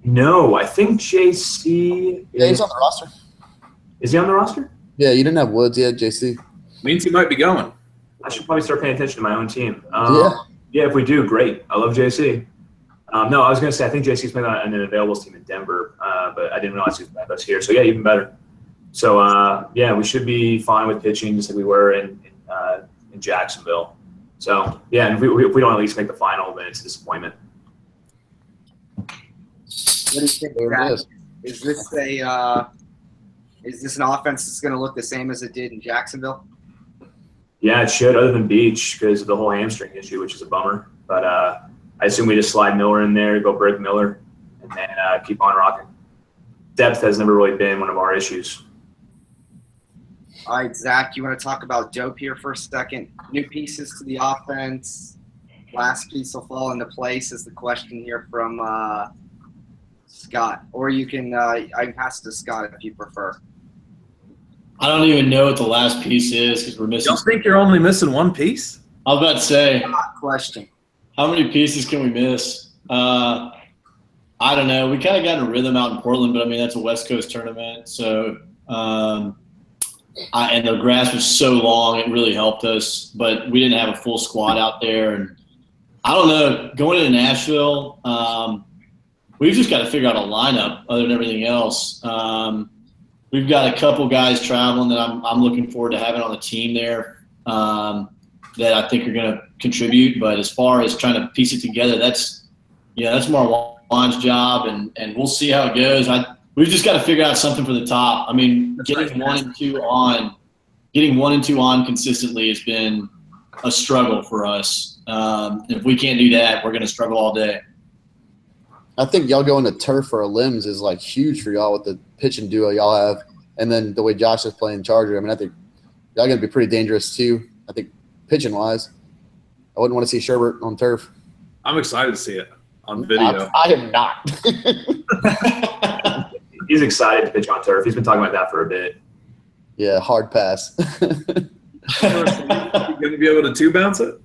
No, I think JC. Yeah, he's on the roster. Is he on the roster? Yeah, you didn't have Woods yet, JC. Means he might be going. I should probably start paying attention to my own team. Yeah, if we do, great. I love JC. No, I was going to say I think JC's playing on an availables team in Denver, but I didn't realize he was with us here. So, yeah, even better. So, we should be fine with pitching just like we were in Jacksonville. So, yeah, and if we don't at least make the final, then it's a disappointment. What do you think, Zach? Is this an offense that's going to look the same as it did in Jacksonville? Yeah, it should, other than Beach because of the whole hamstring issue, which is a bummer. But I assume we just slide Miller in there, go break Miller, and then keep on rocking. Depth has never really been one of our issues. All right, Zach, you want to talk about Dope here for a second? New pieces to the offense. Last piece will fall into place is the question here from Scott. Or you can I can pass it to Scott if you prefer. I don't even know what the last piece is because we're missing. You don't think you're only missing one piece? I was about to say. Question. How many pieces can we miss? I don't know. We kind of got in a rhythm out in Portland, but I mean that's a West Coast tournament, so and the grass was so long, it really helped us. But we didn't have a full squad out there, and I don't know. Going into Nashville, we've just got to figure out a lineup other than everything else. we've got a couple guys traveling that I'm looking forward to having on the team there that I think are going to contribute. But as far as trying to piece it together, that's more Juan's job, and we'll see how it goes. We've just got to figure out something for the top. I mean, getting 1 and 2 on consistently has been a struggle for us. If we can't do that, we're going to struggle all day. I think y'all going to turf for a limbs is like huge for y'all with the pitching duo y'all have, and then the way Josh is playing Charger. I mean, I think y'all going to be pretty dangerous too. I think pitching wise, I wouldn't want to see Sherbert on turf. I'm excited to see it on video. I am not. He's excited to pitch on turf. He's been talking about that for a bit. Yeah, hard pass. You going to be able to 2-bounce it?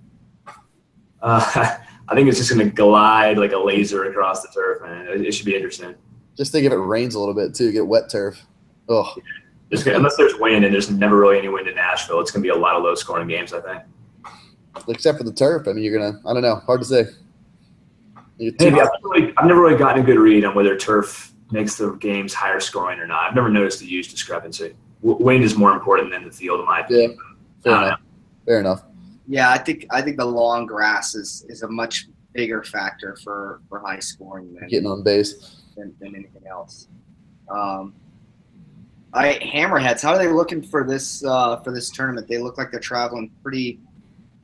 I think it's just going to glide like a laser across the turf, man. It should be interesting. Just think if it rains a little bit too, get wet turf. Oh, Unless there's wind, and there's never really any wind in Nashville, it's going to be a lot of low-scoring games, I think. except for the turf. I mean, you're gonna. I don't know. Hard to say. Maybe I've never really gotten a good read on whether turf makes the games higher scoring or not. I've never noticed a huge discrepancy. Wind is more important than the field, in my opinion. Yeah, fair enough. Yeah, I think the long grass is a much bigger factor for high scoring than Getting on base than anything else. Hammerheads, how are they looking for this tournament? They look like they're traveling pretty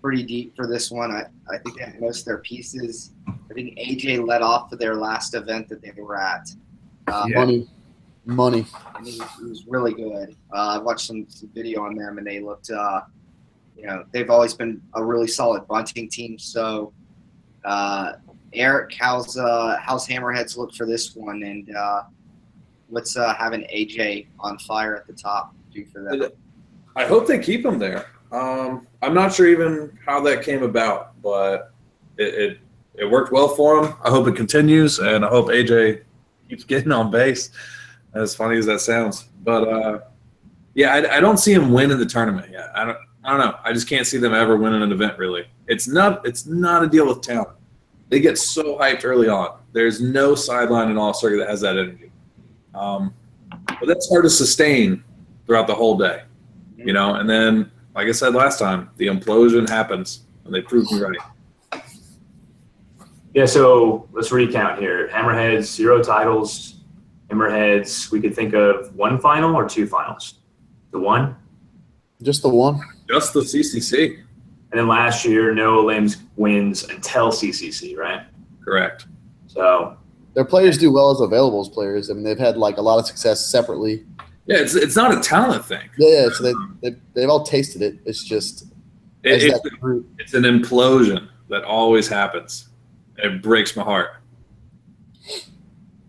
deep for this one. I think they have most of their pieces. I think AJ led off for their last event that they were at. Money. And he was really good. I watched some video on them, and they looked. They've always been a really solid bunting team. So, Eric, how's Hammerheads look for this one, and what's having AJ on fire at the top do for them? I hope they keep him there. I'm not sure even how that came about, but it worked well for him. I hope it continues, and I hope AJ keeps getting on base. As funny as that sounds, but I don't see him winning the tournament yet. I don't know. I just can't see them ever winning an event. Really, it's not a deal with talent. They get so hyped early on. There's no sideline in all circuit that has that energy. But that's hard to sustain throughout the whole day, And then, like I said last time, the implosion happens, and they prove me right. Yeah. So let's recount here. Hammerheads 0 titles. Hammerheads, we could think of 1 final or 2 finals. The one? Just the one. Just the CCC. And then last year, no limbs wins until CCC, right? Correct. So their players do well as availables players. I mean, they've had like a lot of success separately. Yeah, it's not a talent thing. Yeah. So they've all tasted it. It's just it's an implosion that always happens. It breaks my heart.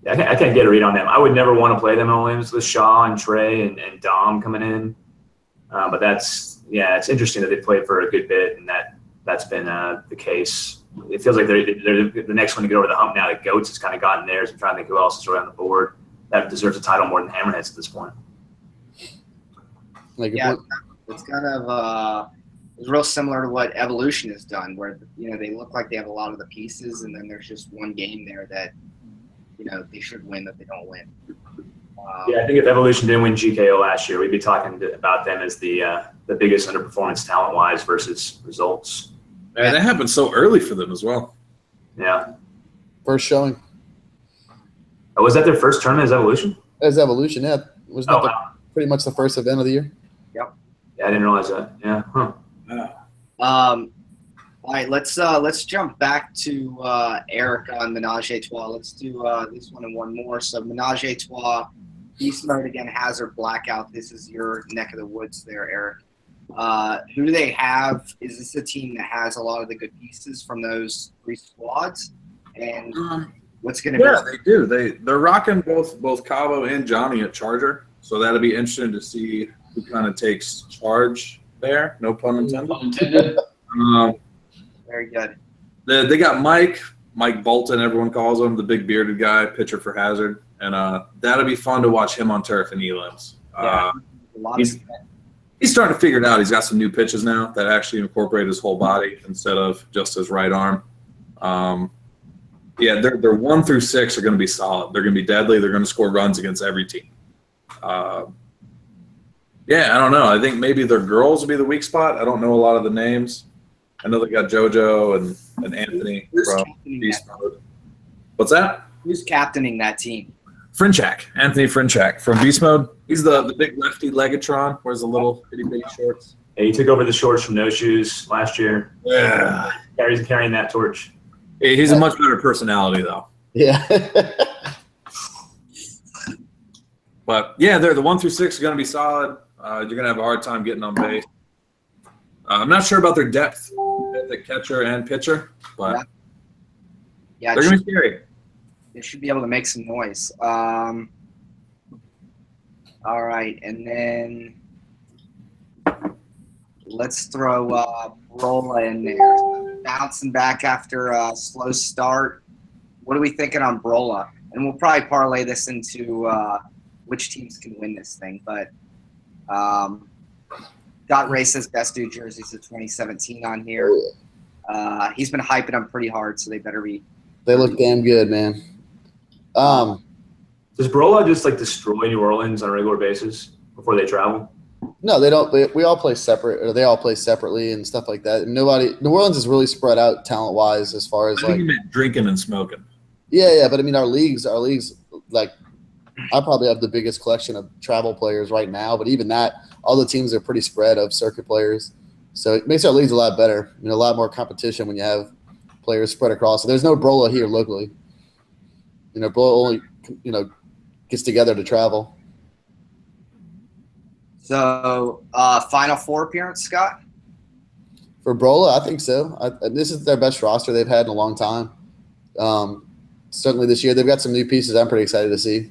Yeah, I can't get a read on them. I would never want to play them on limbs with Shaw and Trey and Dom coming in. But it's interesting that they played for a good bit, and that's been the case. It feels like they're the next one to get over the hump now. The Goats has kind of gotten theirs. I'm trying to think who else is around the board that deserves a title more than Hammerheads at this point. It's kind of it's real similar to what Evolution has done, where they look like they have a lot of the pieces, and then there's just one game there that they should win that they don't win. I think if Evolution didn't win GKO last year, we'd be talking about them as the biggest underperformance talent-wise versus results. And that happened so early for them as well. Yeah. First showing. Oh, was that their first tournament as Evolution? As Evolution, yeah. Was that pretty much the first event of the year? Yep. Yeah, I didn't realize that. Yeah. Huh. All right, let's jump back to Eric on Menage a Trois. Let's do this one and one more. So Menage a Trois, Beast Mode again, Hazard, Blackout. This is your neck of the woods there, Eric. Who do they have? Is this a team that has a lot of the good pieces from those 3 squads? And what's going to be? Yeah, they do. They're rocking both Cabo and Johnny at Charger, so that'll be interesting to see who kind of takes charge there. No pun intended. Very good. They got Mike Bolton, everyone calls him, the big bearded guy, pitcher for Hazard. And that'll be fun to watch him on turf in Elims. He's starting to figure it out. He's got some new pitches now that actually incorporate his whole body instead of just his right arm. Their 1 through 6 are going to be solid. They're going to be deadly. They're going to score runs against every team. Yeah, I don't know. I think maybe their girls will be the weak spot. I don't know a lot of the names. I know they got JoJo and Anthony Who's from captaining Beast that? Mode. What's that? Who's captaining that team? Frinchak, Anthony Frinchak from Beast Mode. He's the big lefty Legatron, wears the little itty bitty shorts. Yeah, he took over the shorts from No Shoes last year. Yeah. Carrying that torch. He's a much better personality, though. Yeah. But, yeah, the 1 through 6 are going to be solid. You're going to have a hard time getting on base. I'm not sure about their depth at the catcher and pitcher, but Yeah, they're going to be scary. they should be able to make some noise. All right, and then let's throw Brola in there. Bouncing back after a slow start. What are we thinking on Brola? And we'll probably parlay this into which teams can win this thing. But Dot Ray says best dude jerseys of 2017 on here. He's been hyping them pretty hard, so they better be. They look damn good, man. Does Brola just like destroy New Orleans on a regular basis before they travel? No, they don't. We all play separate, or they all play separately and stuff like that. New Orleans is really spread out talent wise as far as I think you meant drinking and smoking. Yeah. But I mean, our leagues, like, I probably have the biggest collection of travel players right now. But even that, all the teams are pretty spread of circuit players, so it makes our leagues a lot better. A lot more competition when you have players spread across. So there's no Brola here locally. Brola only, gets together to travel. So, Final Four appearance, Scott? For Brola, I think so. This is their best roster they've had in a long time. Certainly this year, they've got some new pieces. I'm pretty excited to see.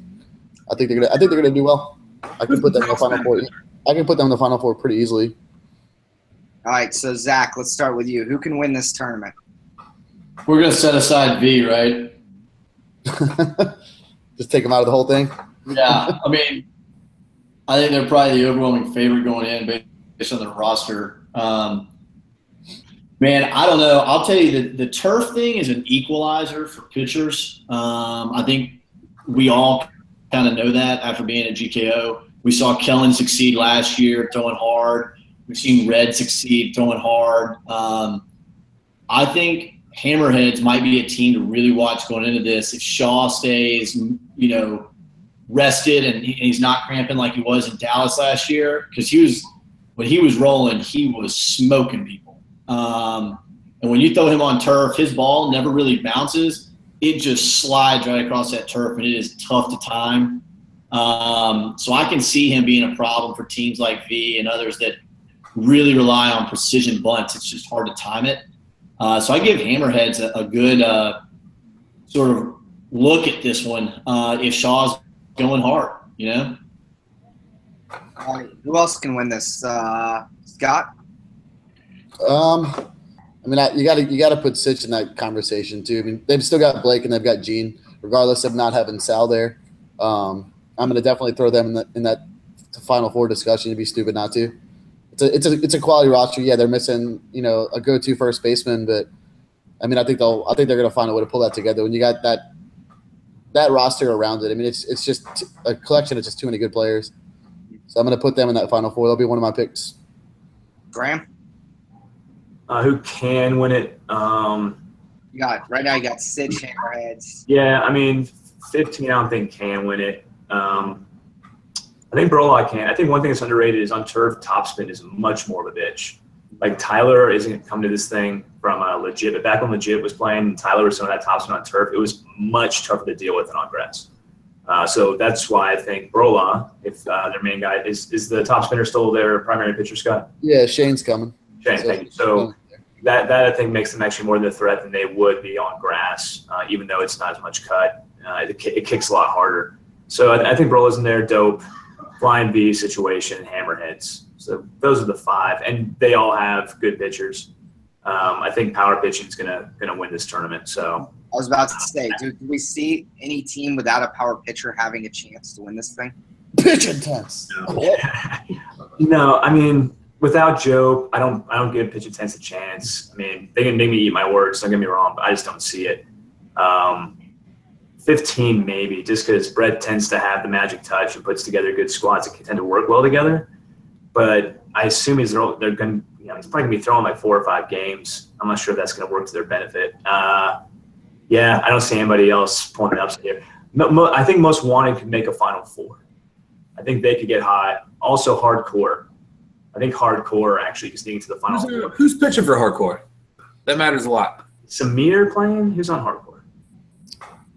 I think they're gonna do well. I can put them in the Final Four. I can put them in the Final Four pretty easily. All right, so Zach, let's start with you. Who can win this tournament? We're going to set aside V, right? Just take them out of the whole thing. Yeah. I mean, I think they're probably the overwhelming favorite going in based on their roster. Man, I don't know. I'll tell you, the turf thing is an equalizer for pitchers. I think we all kind of know that after being at GKO. We saw Kellen succeed last year throwing hard. We've seen Red succeed throwing hard. I think Hammerheads might be a team to really watch going into this. If Shaw stays, rested and he's not cramping like he was in Dallas last year, because when he was rolling, he was smoking people. And when you throw him on turf, his ball never really bounces. It just slides right across that turf, and it is tough to time. So I can see him being a problem for teams like V and others that really rely on precision bunts. It's just hard to time it. So I give Hammerheads a good sort of look at this one if Shaw's going hard, All right, who else can win this? Scott? I mean, you got to put Sitch in that conversation too. I mean, they've still got Blake and they've got Gene, regardless of not having Sal there. I'm going to definitely throw them in that Final Four discussion. It'd be stupid not to. It's a quality roster. Yeah, they're missing a go-to first baseman, but I mean, I think they're going to find a way to pull that together. When you got that roster around it, I mean, it's just a collection of just too many good players. So I'm going to put them in that Final Four. They'll be one of my picks. Graham? Who can win it? Right now you got Sitch, Hammerheads. Yeah, I mean, 15 I don't think can win it. I think Brola can. I think one thing that's underrated is on turf, topspin is much more of a bitch. Like Tyler isn't going to come to this thing from Legit, but back when Legit was playing and Tyler was throwing that topspin on turf, it was much tougher to deal with than on grass. So that's why I think Brola, if their main guy is the top spinner still their primary pitcher, Scott? Yeah, Shane's coming. Shane, thank you. So that I think makes them actually more of a threat than they would be on grass, even though it's not as much cut. It kicks a lot harder. So I think Brola's in there, dope. Flying V situation, Hammerheads. So those are the five, and they all have good pitchers. I think power pitching is gonna win this tournament. So I was about to say, do we see any team without a power pitcher having a chance to win this thing? Pitch intense. No, I mean, without Joe, I don't give pitch intense a chance. I mean, they can make me eat my words. Don't get me wrong, but I just don't see it. 15 maybe, just because Brett tends to have the magic touch and puts together good squads that tend to work well together. but I assume they're going to. He's probably going to be throwing like 4 or 5 games. I'm not sure if that's going to work to their benefit. Yeah, I don't see anybody else pulling it up here. I think most wanted could make a Final Four. I think they could get hot. Also, hardcore. I think hardcore actually just getting to the Final Four. Who's pitching for hardcore? That matters a lot. Samir playing? Who's on hardcore?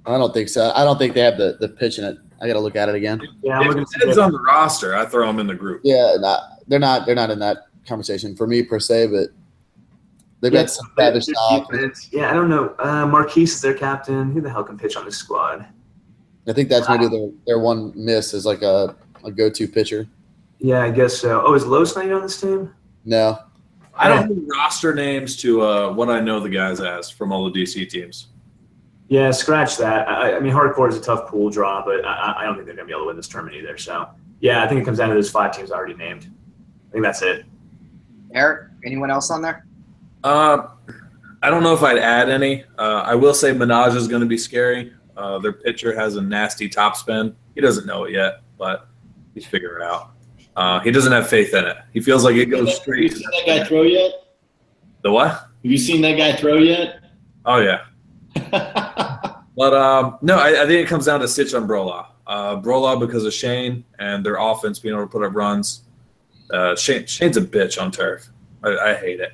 I don't think so. I don't think they have the pitch in it. I got to look at it again. Yeah, I'm looking if it's on the roster, I throw them in the group. Yeah, they're not in that conversation for me per se, but they've got some savage stock. Yeah, I don't know. Marquise is their captain. Who the hell can pitch on this squad? I think that's maybe their one miss is like a go-to pitcher. Yeah, I guess so. Oh, is Los not even on this team? No. I don't know roster names to what I know the guys as from all the DC teams. Yeah, scratch that. I mean, hardcore is a tough pool draw, but I don't think they're going to be able to win this tournament either. So, yeah, I think it comes down to those 5 teams I already named. I think that's it. Eric, anyone else on there? I don't know if I'd add any. I will say Minaj is going to be scary. Their pitcher has a nasty topspin. He doesn't know it yet, but he's figuring it out. He doesn't have faith in it. He feels like it goes straight. Have you seen that guy throw yet? The what? Have you seen that guy throw yet? Oh, yeah. But, no, I think it comes down to Sitch on Brola. Brola because of Shane and their offense being able to put up runs. Shane's a bitch on turf. I hate it.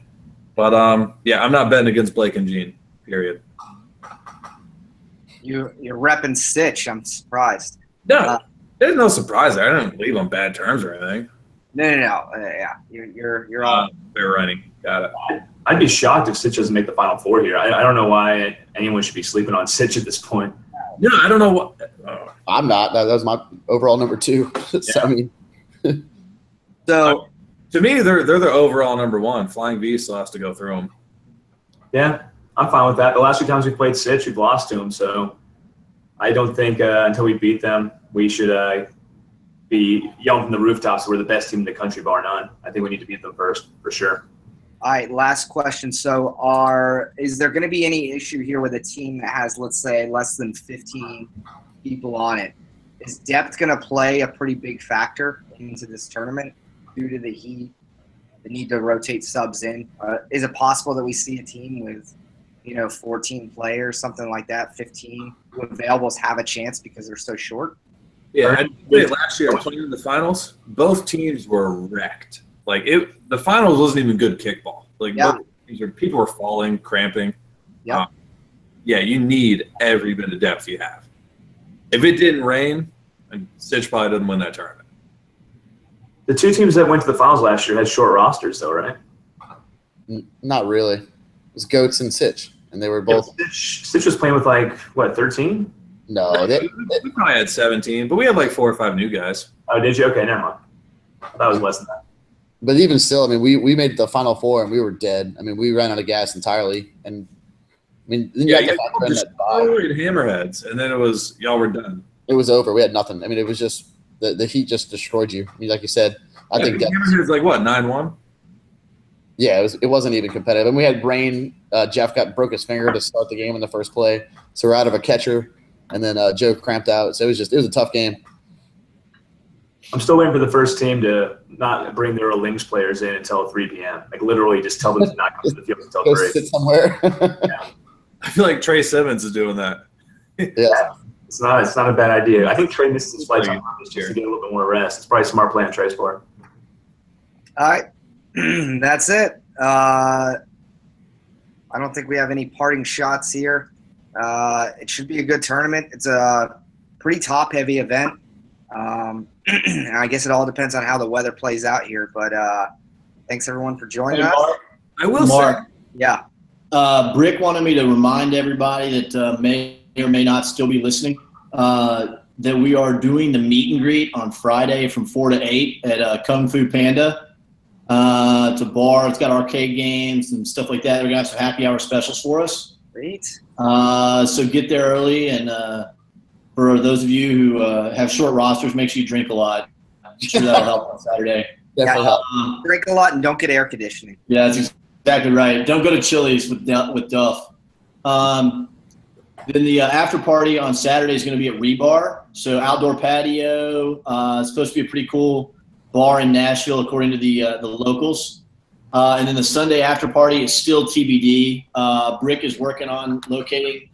But, yeah, I'm not betting against Blake and Gene, period. You're repping Stitch. I'm surprised. No, there's no surprise there. I didn't leave on bad terms or anything. No. Yeah, you're on. Fair running. Got it. I'd be shocked if Sitch doesn't make the Final Four here. I don't know why anyone should be sleeping on Sitch at this point. No, I don't know what. I'm not. That was my overall number 2. So, Yeah. I mean, So to me, they're the overall number 1. Flying V still has to go through them. Yeah, I'm fine with that. The last 2 times we played Sitch, we've lost to them. So I don't think until we beat them, we should be yelling from the rooftops we're the best team in the country, bar none. I think we need to beat them first, for sure. all right, last question. So is there going to be any issue here with a team that has, let's say, less than 15 people on it? Is depth going to play a pretty big factor into this tournament due to the heat, the need to rotate subs in? Is it possible that we see a team with, 14 players, something like that, 15, who availables have a chance because they're so short? Yeah, last year playing in the finals, both teams were wrecked. Like the finals wasn't even good kickball. Like people were falling, cramping. Yeah. Yeah, you need every bit of depth you have. If it didn't rain, Stitch probably doesn't win that tournament. The 2 teams that went to the finals last year had short rosters, though, right? not really. It was Goats and Sitch, and they were both. Yeah, Stitch was playing with 13? No, We probably had 17, but we had 4 or 5 new guys. Oh, did you? Okay, never mind. That was less than that. but even still, I mean, we made the Final Four and we were dead. I mean, we ran out of gas entirely, and I mean, then you Yeah, had to factor in that bye. hammerheads, and then it was y'all were done. It was over. We had nothing. I mean, it was just the heat just destroyed you. I mean, like you said, I think that. hammerheads 9-1. Yeah, it wasn't even competitive. And we had rain. Jeff broke his finger to start the game in the first play, so we're out of a catcher, and then Joe cramped out. So it was a tough game. I'm still waiting for the first team to not bring their Lynx players in until 3 p.m. Like literally, just tell them to not come to the field until Go 3. sit somewhere. I feel like Trey Simmons is doing that. Yeah. It's not a bad idea. I think Trey missed his flights on purpose just to get a little bit more rest. It's probably a smart plan on Trey's part. All right. That's it. I don't think we have any parting shots here. It should be a good tournament. It's a pretty top-heavy event. I guess it all depends on how the weather plays out here. But thanks, everyone, for joining us. I will Mark. say. Yeah. Brick wanted me to remind everybody that may or may not still be listening that we are doing the meet and greet on Friday from 4 to 8 at Kung Fu Panda. It's a bar. It's got arcade games and stuff like that. They're going to have some happy hour specials for us. Great. So get there early. And for those of you who have short rosters, make sure you drink a lot. I'm sure that'll help on Saturday. Definitely help. Drink a lot and don't get air conditioning. Yeah, that's exactly right. Don't go to Chili's with Duff. Then the after party on Saturday is going to be at Rebar. So outdoor patio. It's supposed to be a pretty cool bar in Nashville, according to the locals. And then the Sunday after party is still TBD. Brick is working on locating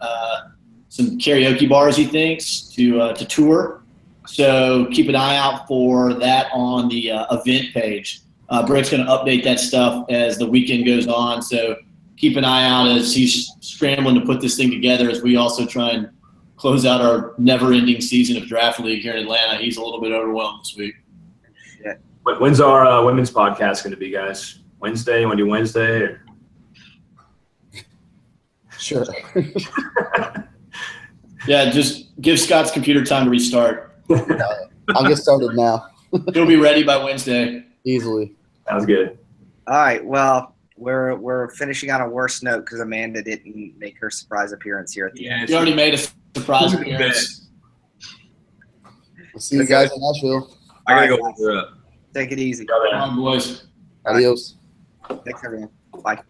some karaoke bars, he thinks, to tour. So keep an eye out for that on the event page. Brick's going to update that stuff as the weekend goes on. So keep an eye out as he's scrambling to put this thing together as we also try and close out our never-ending season of Draft League here in Atlanta. He's a little bit overwhelmed this week. Yeah. When's our women's podcast going to be, guys? Wednesday? You want to do Wednesday? Or? Sure. Yeah, just give Scott's computer time to restart. I'll get started now. He'll be ready by Wednesday. Easily. Sounds good. All right. Well, we're finishing on a worse note because Amanda didn't make her surprise appearance here at the end. You already made a surprise appearance. We'll see you guys in Nashville. I gotta All go right, over it. Take it easy. Come on, boys. Adios. Thanks, everyone. Bye.